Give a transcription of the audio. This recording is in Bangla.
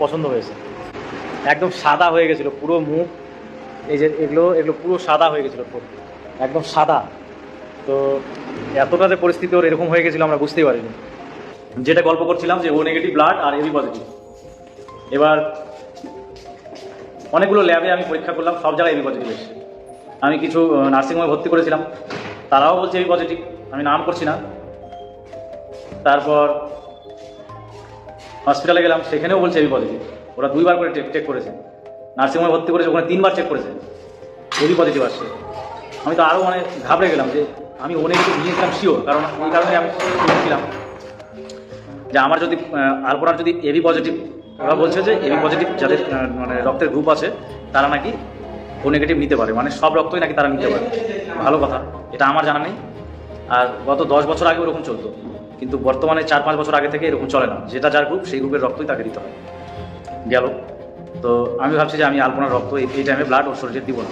পছন্দ হয়েছে। একদম সাদা হয়ে গেছিলো পুরো মুখ, এই যে এগুলো এগুলো পুরো সাদা হয়ে গেছিলো, পুরো একদম সাদা। তো এতটা যে পরিস্থিতি ওর এরকম হয়ে গেছিলো আমরা বুঝতেই পারিনি। যেটা গল্প করছিলাম যে ও নেগেটিভ ব্লাড আর এবি পজিটিভ। এবার অনেকগুলো ল্যাবে আমি পরীক্ষা করলাম, সব জায়গায় এবি পজিটিভ এসেছে। আমি কিছু নার্সিংহোমে ভর্তি করেছিলাম, তারাও বলছে এবি পজিটিভ, আমি নাম করছি না। তারপর হসপিটালে গেলাম, সেখানেও বলছে এবি পজিটিভ। ওরা 2বার করে চেক করেছে। নার্সিংহোমে ভর্তি করেছে, ওখানে 3বার চেক করেছে, এবি পজিটিভ আসছে। আমি তো আরও মানে ঘাবড়ে গেলাম যে আমি ও নেগেটিভ নিয়েছিলাম শিওর, কারণ এই কারণে আমি বলেছিলাম যে আমার যদি আলপনার যদি এবি পজিটিভ, ওরা বলছে যে এবি পজিটিভ যাদের মানে রক্তের গ্রুপ আছে তারা নাকি ও নেগেটিভ নিতে পারে, মানে সব রক্তই নাকি তারা নিতে পারে। ভালো কথা, এটা আমার জানা নেই। আর গত 10 বছর আগে ওরকম চলতো, কিন্তু বর্তমানে 4-5 বছর আগে থেকে এরকম চলে না, যেটা যার গ্রুপ সেই গ্রুপের রক্তই তাকে দিতে হয়। গেল। তো আমি ভাবছি যে আমি আলপনার রক্ত এই টাইমে ব্লাড ওর শরীরে দিব না।